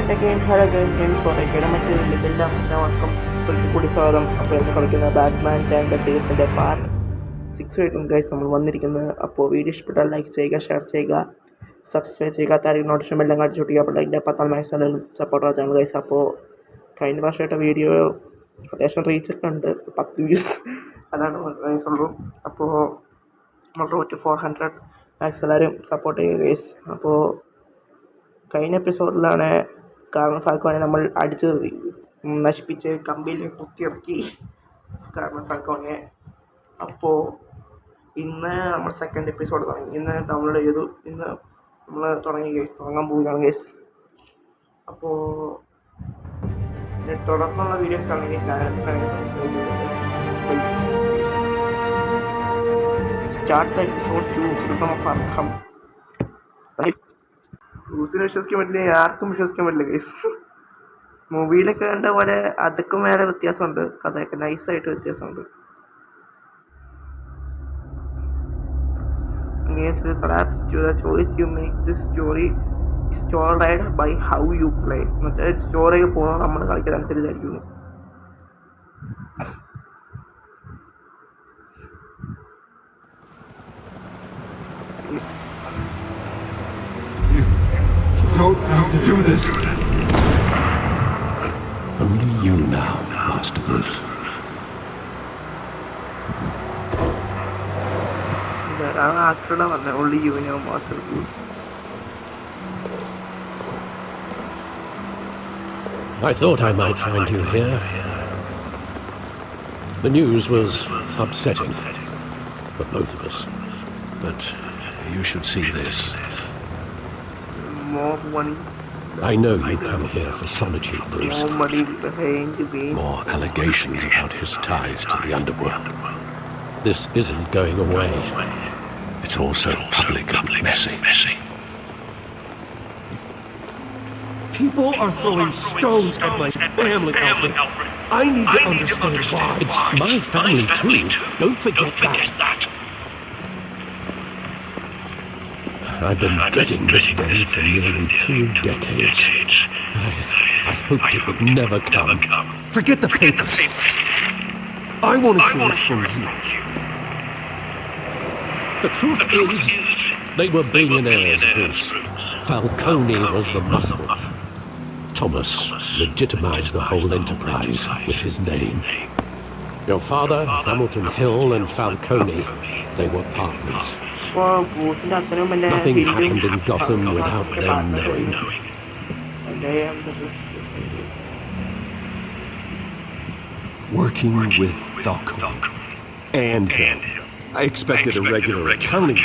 And again, hello guys, I'm sorry, ഇതെല്ലാം എല്ലാവർക്കും ഒരിക്കൽ കൂടി സ്വാഗതം. അപ്പോൾ ഇന്ന് കളിക്കുന്ന ബാറ്റ്മാൻ ടാങ്ക് സീരീസിൻ്റെ പാർട്ട് 6 ആയിട്ടും ഗൈസ് നമ്മൾ വന്നിരിക്കുന്നത്. അപ്പോൾ വീഡിയോ ഇഷ്ടപ്പെട്ടാൽ ലൈക്ക് ചെയ്യുക, ഷെയർ ചെയ്യുക, സബ്സ്ക്രൈബ് ചെയ്യുക, താരിക്ക് നോട്ടിഫിക്കേഷൻ എല്ലാം കാണിച്ചു കൊടുക്കുക. അപ്പോൾ അതിൻ്റെ 10 മാക്സിമം സപ്പോർട്ട് ചാനൽ ഗൈസ്. അപ്പോൾ കഴിഞ്ഞ വർഷമായിട്ട് വീഡിയോ അത്യാവശ്യം റീച്ച് ഒക്കെ ഉണ്ട്, 10 വ്യൂസ് അതാണ് ഗൈസ് ഉള്ളൂ. അപ്പോൾ നമ്മൾ റോഡ് ടു 400 മാക്സ് എല്ലാവരും സപ്പോർട്ട് ചെയ്യുക ഗൈസ്. അപ്പോൾ കഴിഞ്ഞ എപ്പിസോഡിലാണ് കാരണം ഫാൽക്കോനെ നമ്മൾ അടിച്ച് നശിപ്പിച്ച് കമ്പിയിൽ കുത്തിയിറക്കി കാരണം ഫാൽക്കോനെ. അപ്പോൾ ഇന്ന് നമ്മൾ സെക്കൻഡ് എപ്പിസോഡ് തുടങ്ങി, ഇന്ന് ഡൗൺലോഡ് ചെയ്തു, ഇന്ന് നമ്മൾ തുടങ്ങാൻ പോവുകയാണ് ഗൈസ്. അപ്പോൾ തുടർന്നുള്ള വീഡിയോസ് കാണണമെങ്കിൽ ചാനൽ സ്റ്റാർട്ട് ദ എപ്പിസോഡ് 2. ന്യൂസിനെ വിശ്വസിക്കാൻ പറ്റില്ല, ആർക്കും വിശ്വസിക്കാൻ പറ്റില്ല ഗൈസ്. മൂവിയിലൊക്കെ കണ്ട പോലെ അതൊക്കെ വേറെ വ്യത്യാസമുണ്ട്, കഥയൊക്കെ നൈസായിട്ട് വ്യത്യാസമുണ്ട്. Adapts to the choice you make. This story is stored by how you play. എന്നുവെച്ചാൽ സ്റ്റോറി പോകുന്നത് നമ്മൾ കളിക്കുന്ന അനുസരിച്ചായിരിക്കും. Don't have to do this. Only you now, Master Bruce. Only you now, Master Bruce. I thought I might find you here. The news was upsetting for both of us. But you should see this. More money. I know you come here for solitude, Bruce. More money behind the vein. More allegations about his ties to the underworld. This isn't going away. It's also public and messy. People are throwing stones at my family, Alfred. I need to understand why. It's my family too. Don't forget that. I've been dreading this day for nearly 2 decades. I hoped it would never come. Forget the papers. I want to hear it from you. The truth is, they were billionaires, Bruce. Falconi was the muscle. Thomas legitimized the whole enterprise with his name. Your father, Hamilton Hill, and Falconi, they were partners. Nothing happened in Gotham without them knowing. Working with Falconi and him. I expected a regular accounting,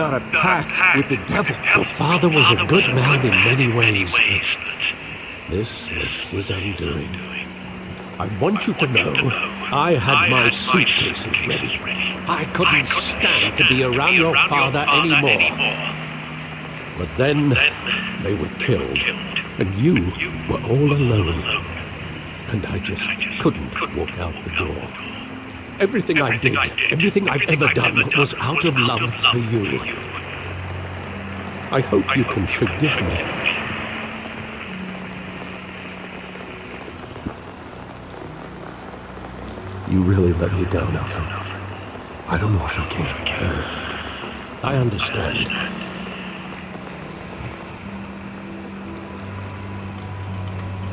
not a pact with the devil. Your father was a good man in many ways, but this was his undoing. I want you to know I had my suitcases ready. I couldn't stand to be around your father anymore. But then they were killed, and you were all alone. And I just couldn't walk out the door. Everything I did, everything I've ever done was out of love for you. I hope you can forgive me. You really let me down, Alfred. I don't know if I can. I understand.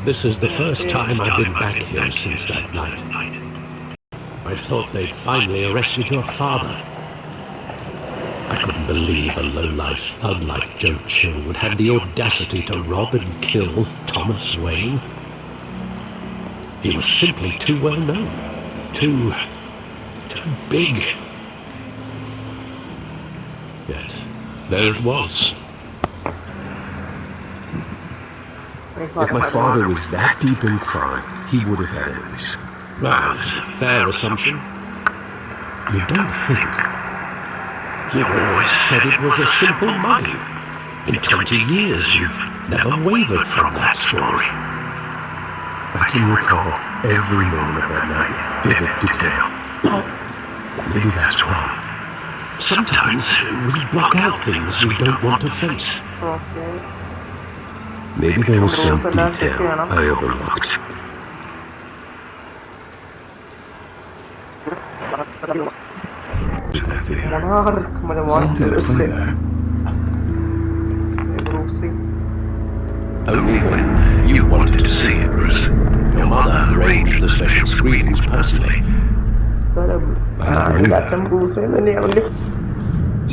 This is the first time I've been back here since that night. I thought they'd finally arrested your father. I couldn't believe a low-life thug like Joe Chill would have the audacity to rob and kill Thomas Wayne. He was simply too well known. Too big. Yet, there it was. If my father was that deep in crime, he would have had enemies. Well, it's a fair assumption. You don't think? You always said it was a simple mugging. In 20 years, you've never wavered from that story. I can recall every moment of that night in vivid detail. Maybe that's wrong. Sometimes we block out things we don't want to face. Okay. Maybe there was some detail I overlooked. Did that video? Why did they play that? Only when you wanted to see it, Bruce. Your mother arranged the special screenings personally.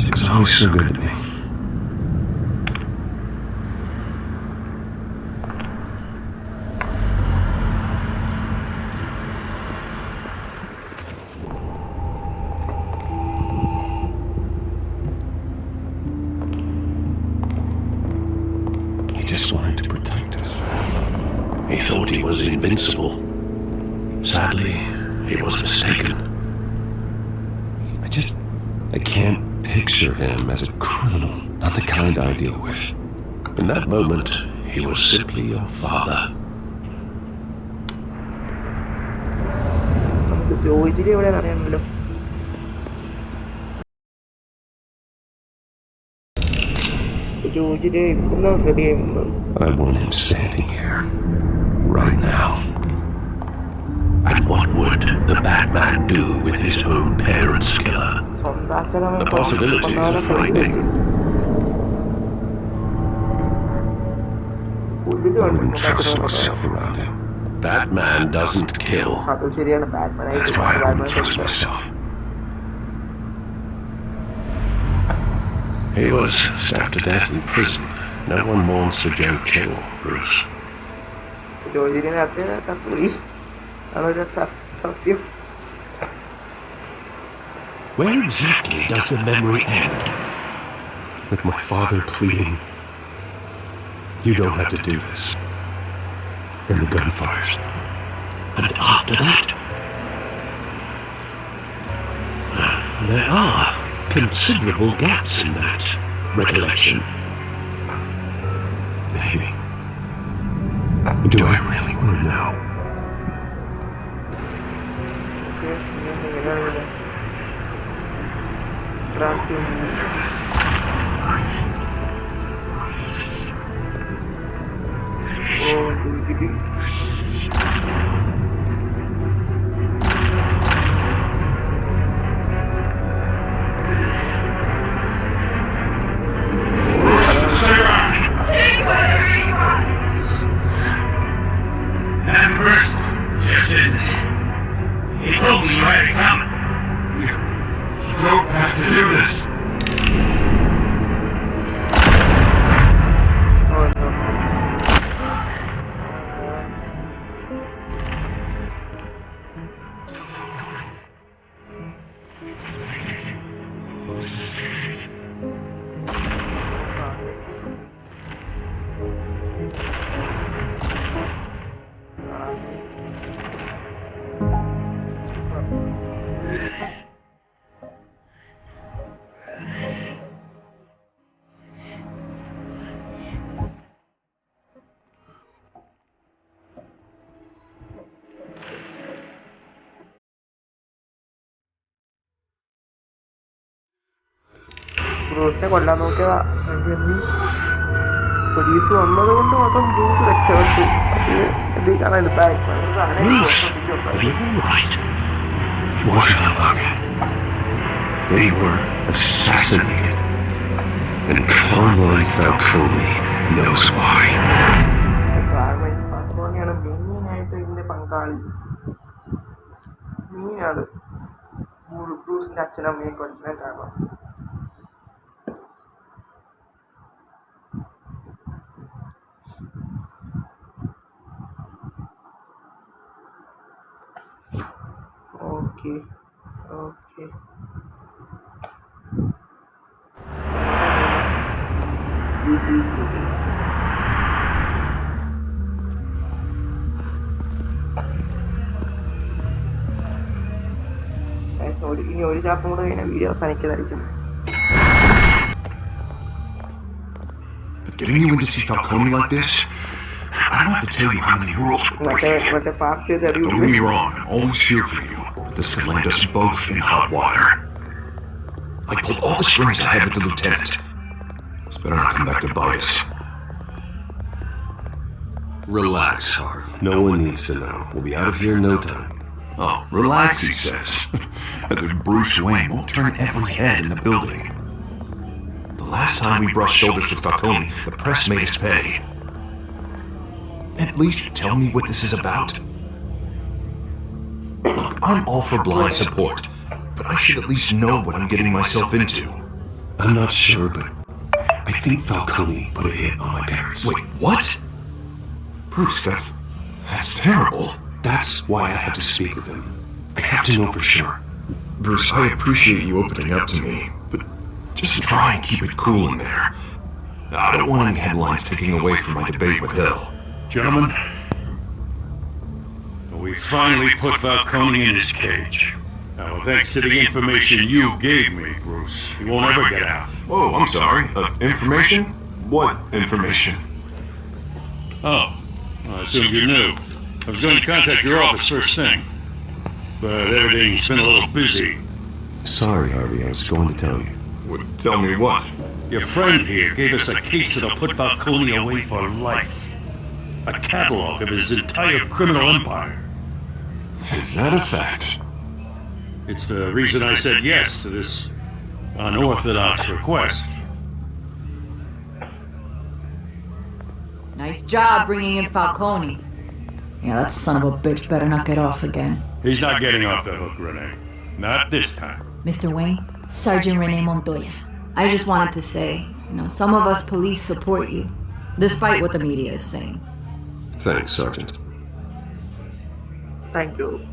She was always so good to me. He just wanted to protect us. He thought he was invincible. Sadly, he was mistaken. I can't picture him as a criminal, not the kind I deal with. In that moment, he was simply your father. I want him standing here, right now. And what would the Batman do with his own parents' killer? The possibilities are frightening. I wouldn't trust myself around him. Batman doesn't kill. That's why I wouldn't trust myself. He was stabbed to death in prison. No one mourns for Joe Chill, Bruce. Where exactly does the memory end? With my father pleading, "You don't have to do this." Then the gun fires. And after that? There are considerable gaps in that recollection. Maybe. Do I really want to know? He told me you had it coming. You don't have to do this. ബ്രൂസിനെ കൊല്ലാൻ നോക്കിയതാ. Police വന്നത് കൊണ്ട് മാത്രം Bruce രക്ഷപ്പെട്ടു. അത് എന്ത് കാണാൻ They were assassinated. And Carmine Falconi knows why. Carmine Falconiയാണ് മെയിനായിട്ട് ഇതിന്റെ പങ്കാളി. മെയിനാണ് ബ്രൂസിന്റെ അച്ഛനമ്മയെ കൊല്ലാൻ കാരണം. Okay. Easy. ഇനി ഒരു ചാപ്റ്റർ കൂടെ കഴിഞ്ഞാൽ video അവസാനിക്കുന്നതായിരിക്കും. But getting you in to see Falconi like this, I don't have to tell you how many rules we're breaking. Don't get me wrong, I'm always here for you, but this could land us both in hot water. I pulled all the strings I had with the lieutenant. It's better not come back to bite us. Relax, Harv. No one needs to know. We'll be out of here in no time. Oh, relax, he says. As if Bruce Wayne won't turn every head in the building. The last time we brushed shoulders with Falconi, the press made us pay. At least tell me what this is about. Look, I'm all for blind support, but I should at least know what I'm getting myself into. I'm not sure, but I think Falconi put a hit on my parents. Wait, what? Bruce, that's terrible. That's why I had to speak with him. I have to know for sure. Bruce, I appreciate you opening up to me, but just try and keep it cool in there. I don't want any headlines taking away from my debate with Hill. Gentlemen, we finally put Falconi in his cage. Now, thanks to the information you gave me, Bruce, he won't ever get out. Oh, I'm sorry. Information? What information? Oh, well, I assumed you knew. I was going to contact your office first thing, but everything's been a little busy. Sorry, Harvey, I was going to tell you. Tell me what? Your friend here gave us a case that'll put Falconi away for life. A catalog of his entire criminal empire. Is that a fact? It's the reason I said yes to this unorthodox request. Nice job bringing in Falconi. Yeah, that son of a bitch better not get off again. He's not getting off the hook, Renee. Not this time. Mr. Wayne, Sergeant Renee Montoya. I just wanted to say, some of us police support you, despite what the media is saying. Thanks, Sergeant. Thank you.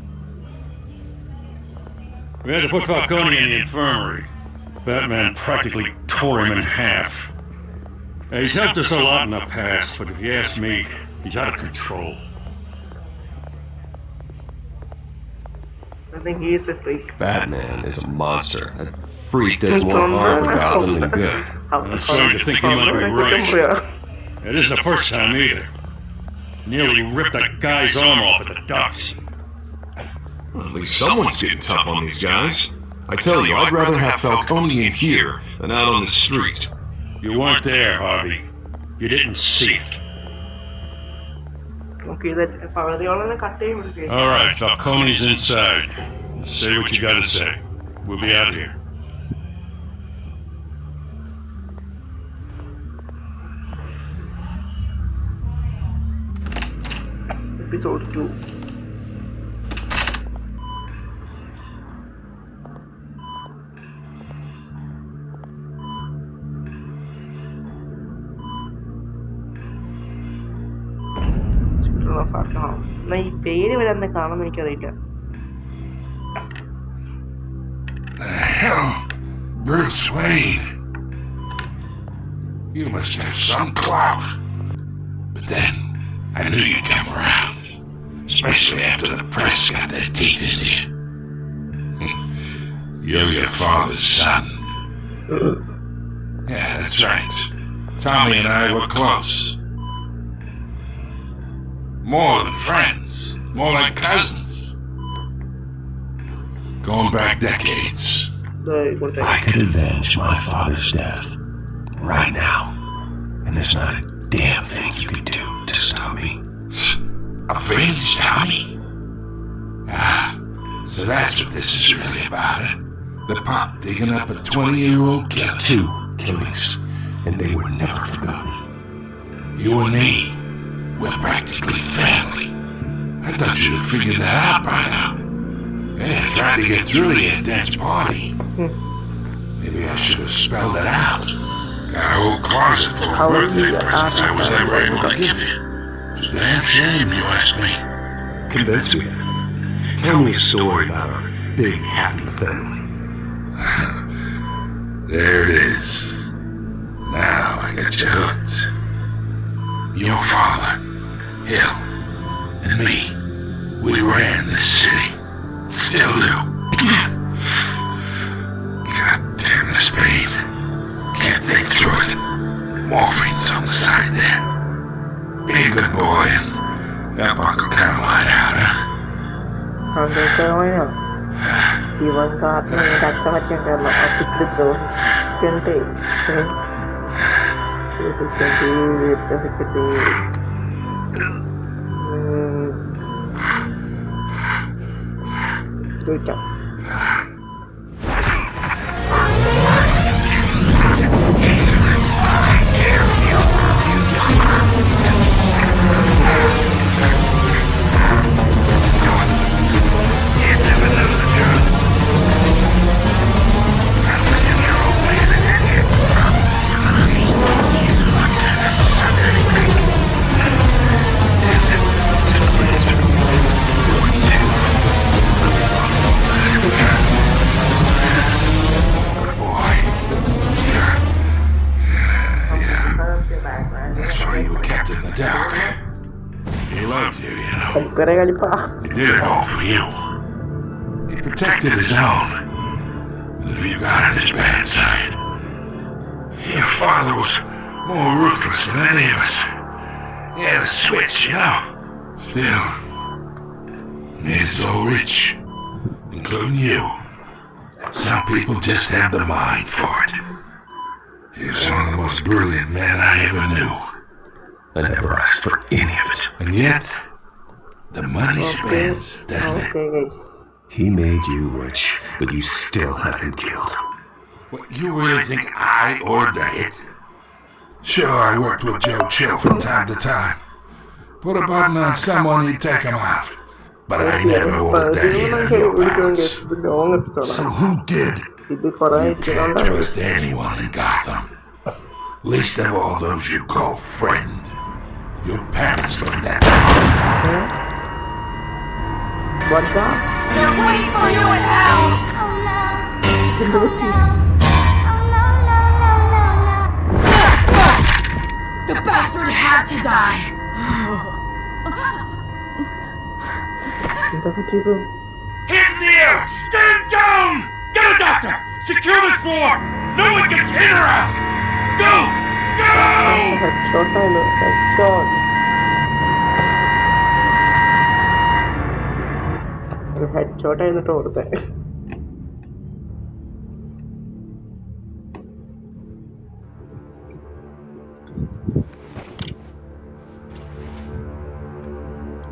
We had to put Falconi in the infirmary. Batman practically tore him in half. He's helped us a lot in the past, but if you ask me, he's out of control. I think he is a freak. Batman is a monster. That freak does more harm for Gotham than good. I'm starting to think he might be right. It isn't the first time either. Nearly ripped a guy's arm off at the docks. Well, at least someone's getting tough on these guys. I tell you, I'd rather have Falconi in here than out on the street. You weren't there, Harvey. You didn't see it. Okay, that cut Alright, Falconi's inside. Say what you gotta say. We'll be out of here. Episode 2. ഈ പേര് വരെ എന്താ കാണുമെന്ന് എനിക്കറിയില്ല. The hell? Bruce Wayne? You must have some clout. But then, I knew you'd come around. Especially after the press got their teeth in you. You're your father's son. Yeah, that's right. Tommy and I were close. More than friends. More like cousins. Going back decades. I could avenge my father's death right now. And there's not a damn thing you could do to stop me. Avenge Tommy? Ah, so that's what this is really about, huh? The pop digging up a 20-year-old killer. 2 killings, and they were never forgotten. You and me, we're practically family. I thought you'd have figured that out by now. Yeah, tried to get through to your dance party. Maybe I should have spelled it out. Got a whole closet full of birthday presents I was never able to give you. It's a damn shame, you ask me. Convince me then. Tell me a story about our big, happy family. There it is. Now I got you hooked. Your father, Hill, and me, we ran this city. Still do. God damn this pain. Can't think through it. Morphine's on the side there. Be a good boy and help Uncle Carmine out, huh? Uncle Carmine? Iwan Carter kacamata karena aku cerita kente. ചോദിക്കാം. That's why you were kept in the dark. He loved you, you know. കളിപ്പറ കളിപ്പാ. He did it all for you. He protected his own. And if you got on his bad side, your father was more ruthless than any of us. He had a switch, you know. Still, made us all rich, including you. Some people just have the mind for it. He was one of the most brilliant men I ever knew. I never asked for any of it. And yet, the money spends, doesn't it? Okay, guys. He made you rich, but you still had him killed. What, you really think I ordered it? Sure, I worked with Joe Chill from time to time. Put a button on someone, he'd take him out. But I never ordered that in on your bounce. So who did? You can't trust anyone in Gotham. Least of all those you call friend. Your parents learned that. What's that? They're waiting for you in hell! The bastard had to die! എന്താ പറ്റിയത്? Hands in the air! Stand down! Get a doctor! Secure this floor! No one gets in or out! Go! Go! Headshot ആയിരുന്നു. Headshot. ഒരു headshot ആയിരുന്നിട്ട് ഓടുത്തെ.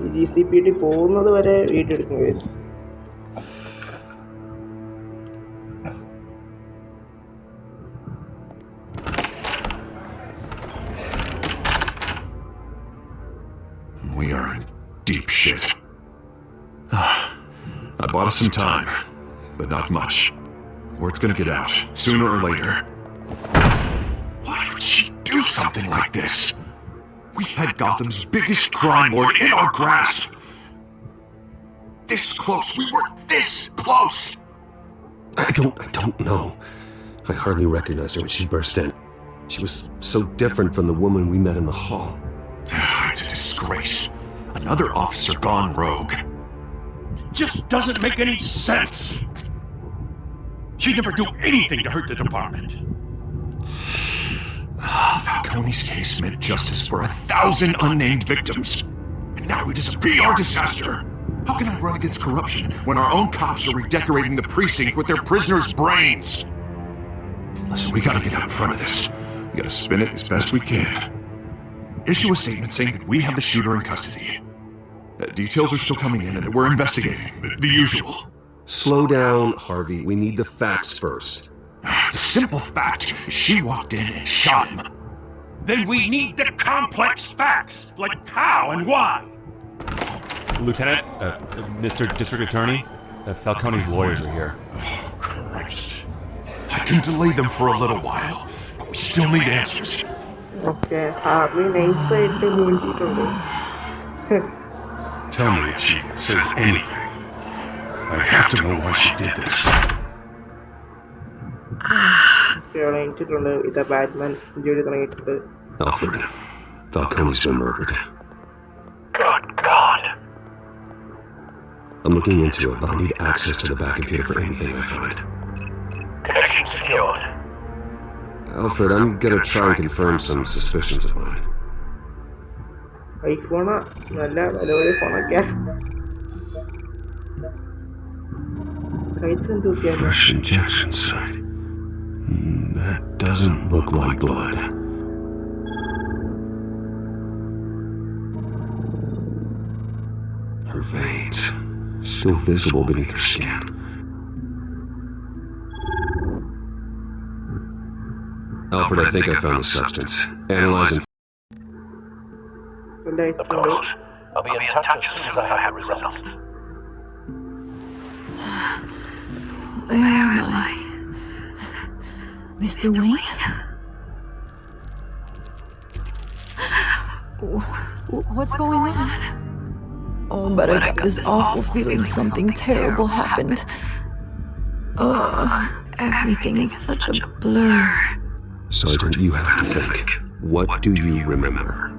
ഈ GCPD പോകുന്നത് വരെ video എടുക്കും guys. We are in deep shit. I bought us some time, but not much. Word's gonna get out, sooner or later. Why would she do something like this? We had Gotham's biggest crime lord in our grasp. This close, we were this close! I don't know. I hardly recognized her when she burst in. She was so different from the woman we met in the hall. It's a disgrace. Another officer gone rogue. Just doesn't make any sense. She'd never do anything to hurt the department. Falconi's case meant justice for 1,000 unnamed victims. And now it is a PR disaster. How can I run against corruption when our own cops are redecorating the precinct with their prisoners' brains? Listen, we gotta get out in front of this. We gotta spin it as best we can. Issue a statement saying that we have the shooter in custody. Details are still coming in and that we're investigating. The usual. Slow down, Harvey. We need the facts first. The simple fact is she walked in and shot him. Then we need the complex facts, like how and why. Lieutenant, Mr. District Attorney, Falconi's lawyers are here. Oh, Christ. I can delay them for a little while, but we still need answers. Okay, Harvey nice ആയിട്ട് മൂഞ്ചിട്ടുണ്ട്. Tell me if she says anything. I have to know why she did this. എണീറ്റിട്ടുണ്ട്. ഇതാ Batman ജോലി തുടങ്ങിയിട്ടുണ്ട്. Alfred, Falconi's been murdered. Good God. I'm looking into it, but I need access to the back computer for anything I find. Connection secured. Alfred, I'm gonna try and confirm some suspicions of mine. ഐഫോണാ നല്ല വിലവരെ ഫോണൊക്കെയാ. കൈത്തെന്ത് കുത്തിയാ? Fresh injection site. That doesn't look like blood. still visible beneath her skin. Alfred, I think I found the substance. Analyzing. Lights Of course. I'll be in touch as soon as I have results. Where am I? Mr. Wayne? What's going on? Oh, but I got this awful feeling something terrible happened. Oh, everything is such a blur. Sergeant, you have to think. What do you remember?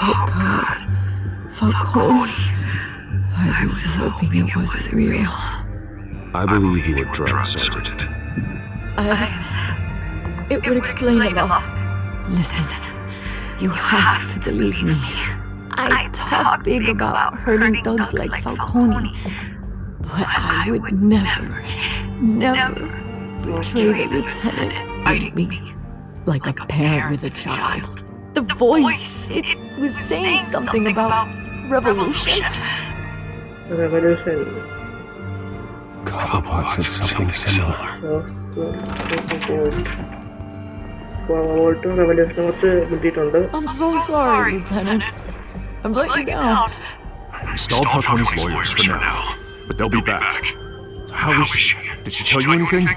Oh, God. Falconi. I was hoping it wasn't real. I believe you were drugged, Sergeant. It would explain a lot. Listen, you have to believe me. I talk big about hurting thugs like Falconi, but I would never betray the lieutenant and me like a parent with a child. The voice, it was saying something about revolution. Revolution. Cobblepot said something similar. I'm so sorry, Lieutenant. I'm letting you down. We stalled Falconi's lawyers for now, but they'll be back. So how is she? Did she tell you anything?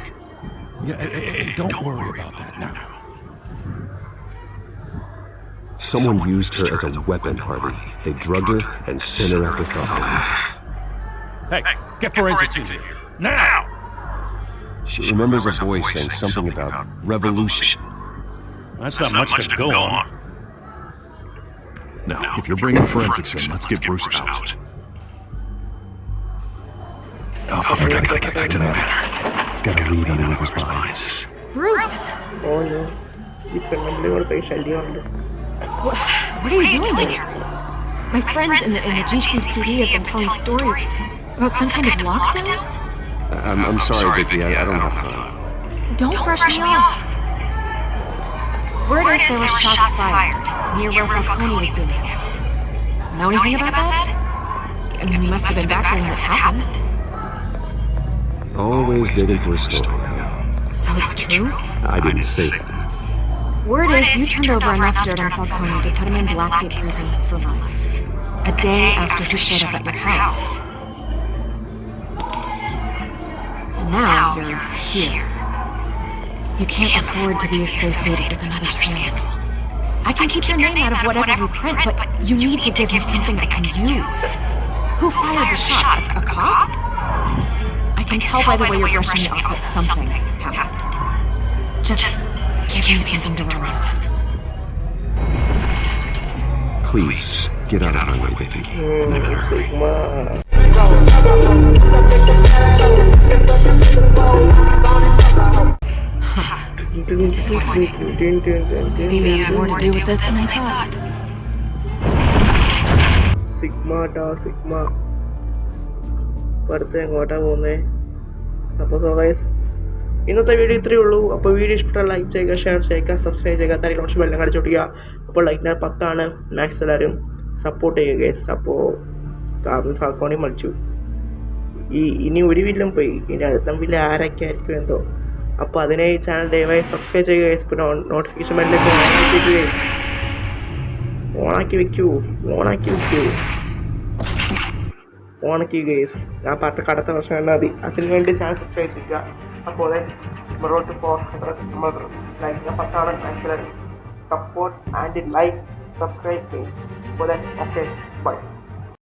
Yeah, don't worry about that now. Someone used her as a weapon, Harvey. They drugged her and sent her after Falconi. Hey, get forensics in here. Now! She remembers a voice saying something about revolution. That's not much to go on. Now, if you're bringing forensics in, let's get Bruce out. Alfred, I gotta get to the man. I've got a lead on whoever's behind this. Bruce! Oh no. What are you doing here? My friends in the GCPD have been telling stories about some kind of lockdown? I'm sorry, Vicky, I don't have time. Don't brush me off. Word is there were shots fired near where Falconi was being held. Know anything about that? I mean, you must have been back there when it happened. Always digging for a story. So it's true? I didn't say that. Word is you turned over enough dirt on Falconi to put him in Blackgate prison for life. A day after he showed up at your house. And now you're here. You can't afford to be associated with another scandal. I can keep your name out of whatever you print, but you need to give me something I can use. Who fired the shots? A cop? I can tell by the way you're brushing me off that something happened. Just give me something to run with. Please, get out of my way, Vicky. Sigma. Disappointing. Maybe you have more to do with this than I thought. Sigma. അടുത്ത് എങ്ങോട്ടാ പോകുന്നത്? അപ്പോൾ guys ഇന്നത്തെ video ഇത്രയേ ഉള്ളൂ. അപ്പോൾ video ഇഷ്ടപ്പെട്ടാൽ like ചെയ്യുക, ഷെയർ ചെയ്യുക, സബ്സ്ക്രൈബ് ചെയ്യുക, താഴെ കുറച്ച് ബെല്ലും കടിച്ചോട്ടിക്കുക. അപ്പോൾ ലൈക്ക് 10 മാക്സ് എല്ലാവരും സപ്പോർട്ട് ചെയ്യുക ഗൈസ്. അപ്പോൾ ഫാൽക്കോണി മരിച്ചു. ഇനി ഒരു വില്ലും പോയി, ഇനി അടുത്ത വില്ല ആരൊക്കെ ആയിരിക്കും എന്തോ. അപ്പോൾ അതിനെ ഈ ചാനൽ ദയവായി സബ്സ്ക്രൈബ് ചെയ്യുക ഗൈസ്. പിന്നെ നോട്ടിഫിക്കേഷൻ ബെല്ലൊക്കെ ഓണാക്കി വെക്കൂ ഗൈസ്. ആ പാട്ട് അടുത്ത വർഷം കണ്ടാൽ മതി. അതിന് വേണ്ടി ചാനൽ സബ്സ്ക്രൈബ് ചെയ്യുക. അപ്പോൾ റോഡ് 400 നമ്മൾ like 10 maximum support and like subscribe guys. അപ്പോൾ ഓക്കെ ബൈ.